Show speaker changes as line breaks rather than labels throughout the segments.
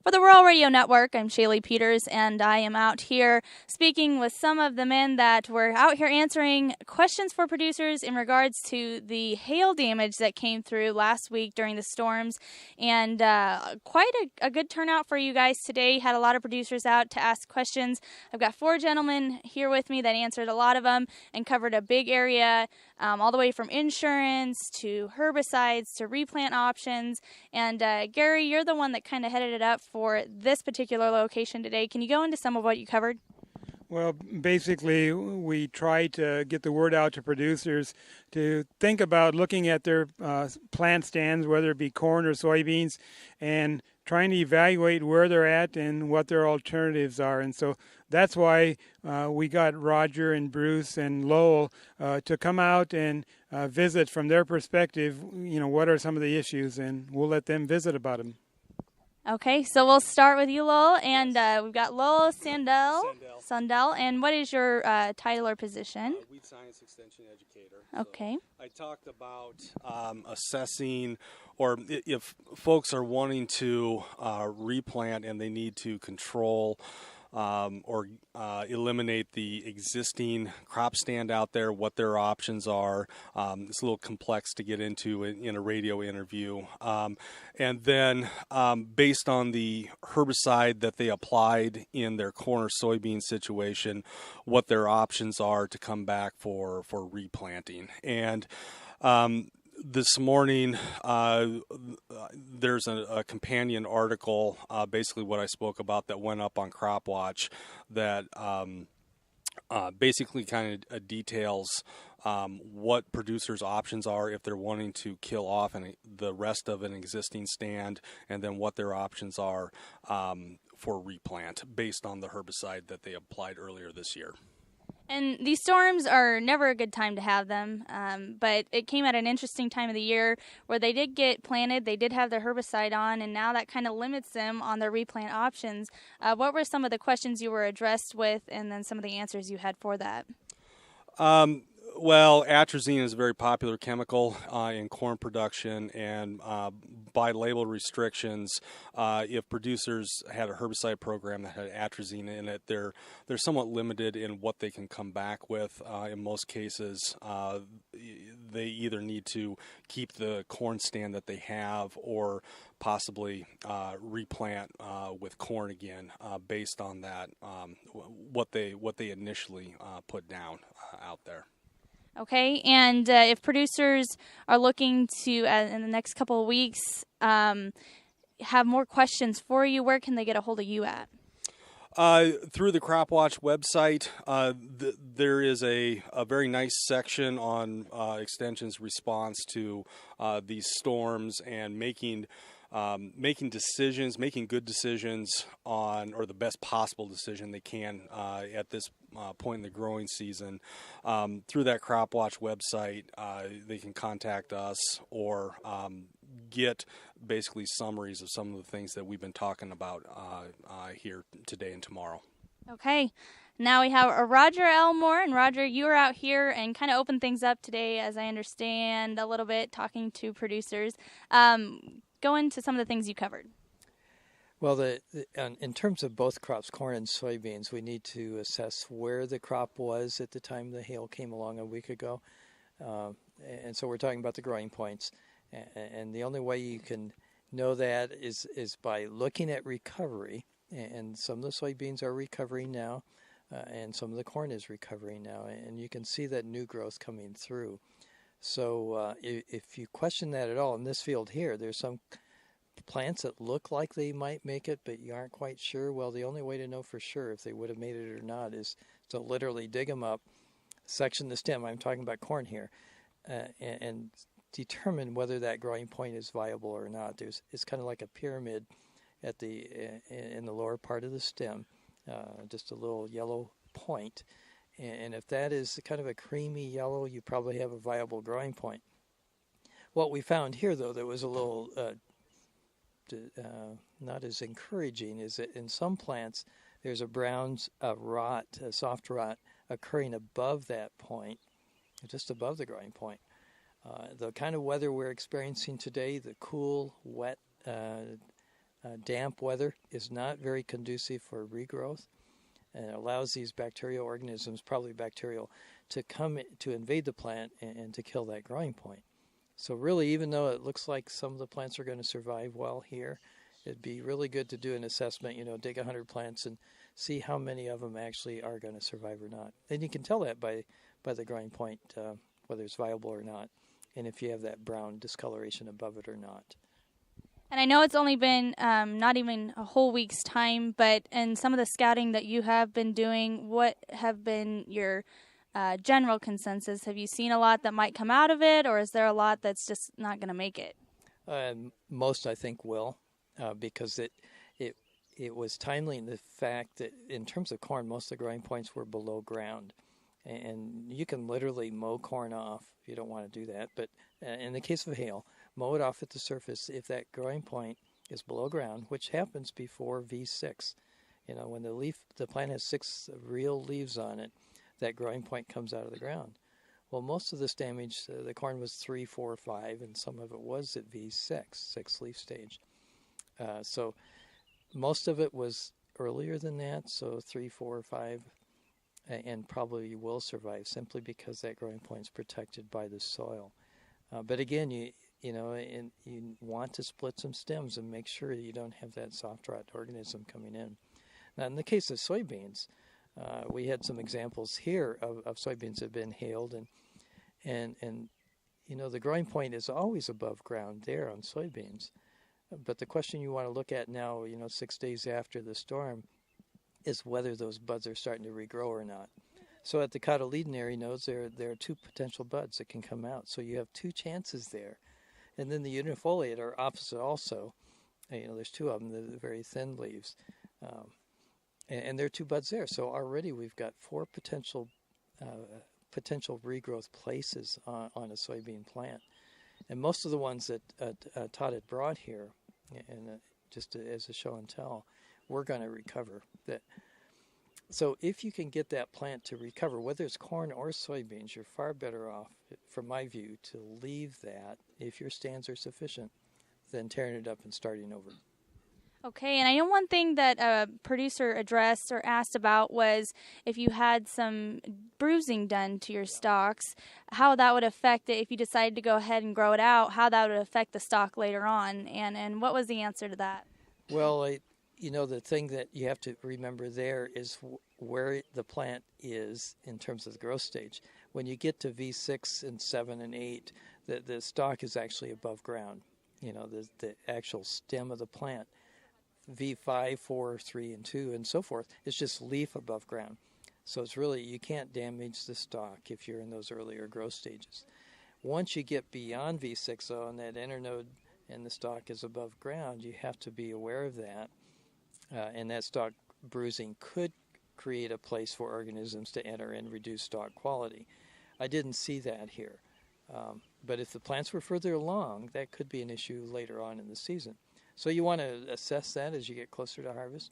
For the Rural Radio Network, I'm Shaylee Peters, and I am out here speaking with some of the men that were out here answering questions for producers in regards to the hail damage that came through last week during the storms. And quite a good turnout for you guys today. Had a lot of producers out to ask questions. I've got 4 gentlemen here with me that answered a lot of them and covered a big area, all the way from insurance to herbicides to replant options. And Gary, you're the one that kind of headed it up for this particular location today. Can you go into some of what you covered?
Well, basically, we try to get the word out to producers to think about looking at their plant stands, whether it be corn or soybeans, and trying to evaluate where they're at and what their alternatives are. And so that's why we got Roger and Bruce and Lowell to come out and visit from their perspective, what are some of the issues, and we'll let them visit about them.
Okay, so we'll start with you, Lowell, and we've got Lowell Sundell, and what is your title or position?
Weed Science Extension Educator.
Okay.
So I talked about assessing, or if folks are wanting to replant and they need to control or eliminate the existing crop stand out there, what their options are. It's a little complex to get into in a radio interview. And then based on the herbicide that they applied in their corn or soybean situation, what their options are to come back for replanting. And this morning, there's a companion article, basically what I spoke about, that went up on Cropwatch that basically kind of details what producers' options are if they're wanting to kill off the rest of an existing stand, and then what their options are for replant based on the herbicide that they applied earlier this year.
And these storms are never a good time to have them, but it came at an interesting time of the year where they did get planted, they did have their herbicide on, and now that kind of limits them on their replant options. What were some of the questions you were addressed with, and then some of the answers you had for that?
Well, atrazine is a very popular chemical in corn production, and by label restrictions, if producers had a herbicide program that had atrazine in it, they're somewhat limited in what they can come back with. In most cases, they either need to keep the corn stand that they have, or possibly replant with corn again, based on that what they initially put down out there.
Okay, and if producers are looking to, in the next couple of weeks, have more questions for you, where can they get a hold of you at?
Through the Cropwatch website, there is a very nice section on Extension's response to these storms and making good decisions on, or the best possible decision they can at this point in the growing season. Through that Cropwatch website, they can contact us or get basically summaries of some of the things that we've been talking about here today and tomorrow. Okay.
Now we have Roger Elmore, and Roger, you were out here and kind of opened things up today, as I understand, a little bit, talking to producers. Go into some of the things you covered.
Well, in terms of both crops, corn and soybeans, we need to assess where the crop was at the time the hail came along a week ago. And so we're talking about the growing points. And the only way you can know that is by looking at recovery. And some of the soybeans are recovering now, and some of the corn is recovering now. And you can see that new growth coming through. So if you question that at all, in this field here, there's some plants that look like they might make it, but you aren't quite sure. Well, the only way to know for sure if they would have made it or not is to literally dig them up, section the stem, I'm talking about corn here, and determine whether that growing point is viable or not. It's kind of like a pyramid at in the lower part of the stem, just a little yellow point. And if that is kind of a creamy yellow, you probably have a viable growing point. What we found here, though, that was a little not as encouraging, is that in some plants there's a brown rot, a soft rot, occurring above that point, just above the growing point. The kind of weather we're experiencing today, the cool, wet Damp weather is not very conducive for regrowth, and it allows these bacterial organisms, probably bacterial, to come to invade the plant and to kill that growing point. So really, even though it looks like some of the plants are going to survive well here, it'd be really good to do an assessment, dig 100 plants and see how many of them actually are going to survive or not. And you can tell that by the growing point, whether it's viable or not, and if you have that brown discoloration above it or not.
And I know it's only been not even a whole week's time, but in some of the scouting that you have been doing, what have been your general consensus? Have you seen a lot that might come out of it, or is there a lot that's just not going to make it?
Most, I think, will, because it was timely in the fact that in terms of corn, most of the growing points were below ground. And you can literally mow corn off. You don't want to do that. But in the case of hail, mow it off at the surface if that growing point is below ground, which happens before V6. When the plant has 6 real leaves on it, that growing point comes out of the ground. Well, most of this damage, the corn was 3, 4, 5, and some of it was at V6, 6 leaf stage. So most of it was earlier than that, so 3, 4, 5, and probably will survive simply because that growing point is protected by the soil. But again, you want to split some stems and make sure you don't have that soft rot organism coming in. Now, in the case of soybeans, we had some examples here of soybeans that have been hailed, and the growing point is always above ground there on soybeans. But the question you want to look at now, 6 days after the storm, is whether those buds are starting to regrow or not. So at the cotyledonary nodes, there are 2 potential buds that can come out. So you have 2 chances there. And then the unifoliate are opposite also. There's 2 of them, the very thin leaves. And there are 2 buds there. So already we've got 4 potential regrowth places on a soybean plant. And most of the ones that Todd had brought here, and just as a show and tell, we're going to recover. So if you can get that plant to recover, whether it's corn or soybeans, you're far better off, from my view, to leave that, if your stands are sufficient, than tearing it up and starting over.
Okay, and I know one thing that a producer addressed or asked about was if you had some bruising done to your stalks, how that would affect it if you decided to go ahead and grow it out, how that would affect the stalk later on, and what was the answer to that?
Well, the thing that you have to remember there is where the plant is in terms of the growth stage. When you get to V6 and 7 and 8, the stalk is actually above ground, the actual stem of the plant. V5, 4, 3, and 2, and so forth, it's just leaf above ground. So it's really, you can't damage the stalk if you're in those earlier growth stages. Once you get beyond V6, though, and that internode and the stalk is above ground, you have to be aware of that. And that stalk bruising could create a place for organisms to enter and reduce stalk quality. I didn't see that here. But if the plants were further along, that could be an issue later on in the season. So you want to assess that as you get closer to harvest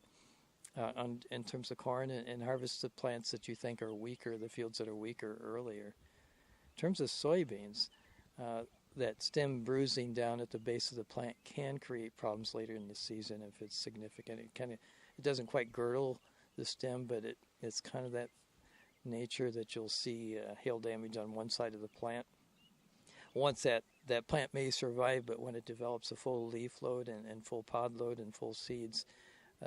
in terms of corn, and harvest the plants that you think are weaker, the fields that are weaker earlier. In terms of soybeans, that stem bruising down at the base of the plant can create problems later in the season if it's significant. It doesn't quite girdle the stem, but it's kind of that nature that you'll see hail damage on one side of the plant. Once that plant may survive, but when it develops a full leaf load and full pod load and full seeds,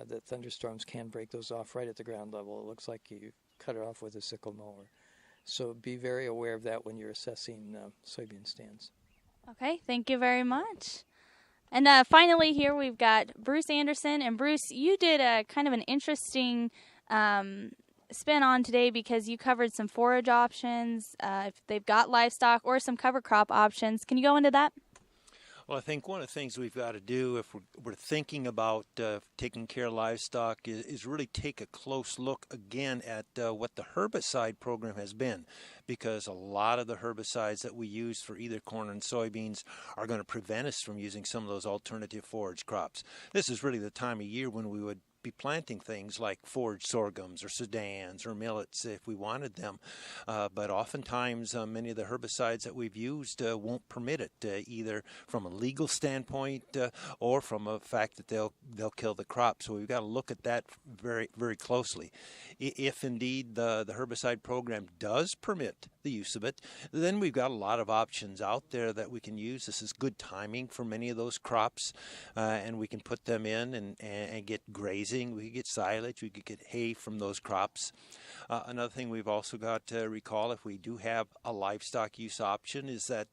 the thunderstorms can break those off right at the ground level. It looks like you cut it off with a sickle mower. So be very aware of that when you're assessing soybean stands.
Okay, thank you very much. And finally here we've got Bruce Anderson. And Bruce, you did a kind of an interesting spin on today because you covered some forage options, if they've got livestock, or some cover crop options. Can you go into that?
Well, I think one of the things we've got to do if we're thinking about taking care of livestock is really take a close look again at what the herbicide program has been, because a lot of the herbicides that we use for either corn and soybeans are going to prevent us from using some of those alternative forage crops. This is really the time of year when we would be planting things like forage sorghums or Sudans or millets if we wanted them. But oftentimes, many of the herbicides that we've used won't permit it, either from a legal standpoint or from a fact that they'll kill the crop. So we've got to look at that very, very closely. If indeed the herbicide program does permit the use of it, then we've got a lot of options out there that we can use. This is good timing for many of those crops, and we can put them in and get grazing. We could get silage. We could get hay from those crops. Another thing we've also got to recall, if we do have a livestock use option, is that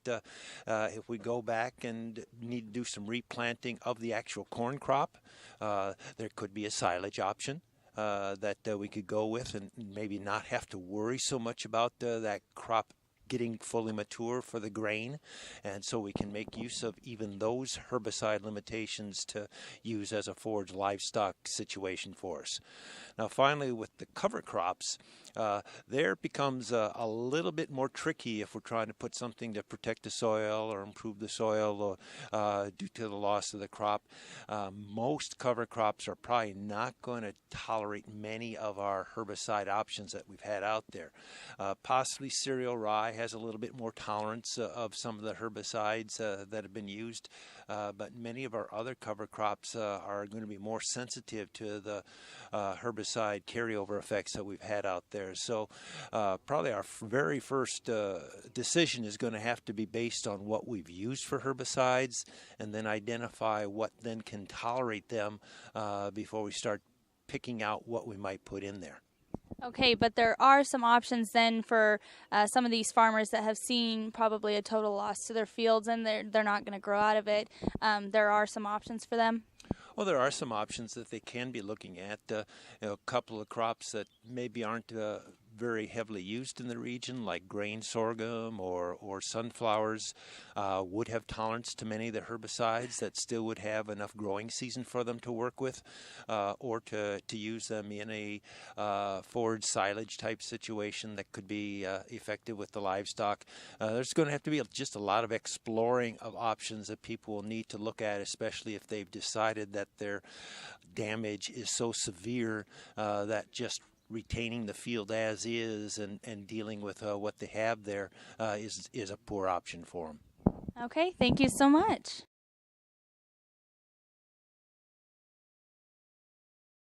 if we go back and need to do some replanting of the actual corn crop, there could be a silage option that we could go with and maybe not have to worry so much about that crop getting fully mature for the grain, and so we can make use of even those herbicide limitations to use as a forage livestock situation for us. Now finally, with the cover crops, there becomes a little bit more tricky if we're trying to put something to protect the soil or improve the soil due to the loss of the crop. Most cover crops are probably not going to tolerate many of our herbicide options that we've had out there. Possibly cereal rye has a little bit more tolerance of some of the herbicides that have been used, but many of our other cover crops are going to be more sensitive to the herbicide carryover effects that we've had out there. So probably our very first decision is going to have to be based on what we've used for herbicides, and then identify what then can tolerate them before we start picking out what we might put in there.
Okay, but there are some options then for some of these farmers that have seen probably a total loss to their fields, and they're not going to grow out of it. There are some options for them.
Well, there are some options that they can be looking at. A couple of crops that maybe aren't very heavily used in the region, like grain sorghum or sunflowers, would have tolerance to many of the herbicides that still would have enough growing season for them to work with, or to use them in a forage silage type situation that could be effective with the livestock. There's going to have to be just a lot of exploring of options that people will need to look at, especially if they've decided that their damage is so severe that just retaining the field as is and dealing with what they have there is a poor option for them.
Okay, thank you so much.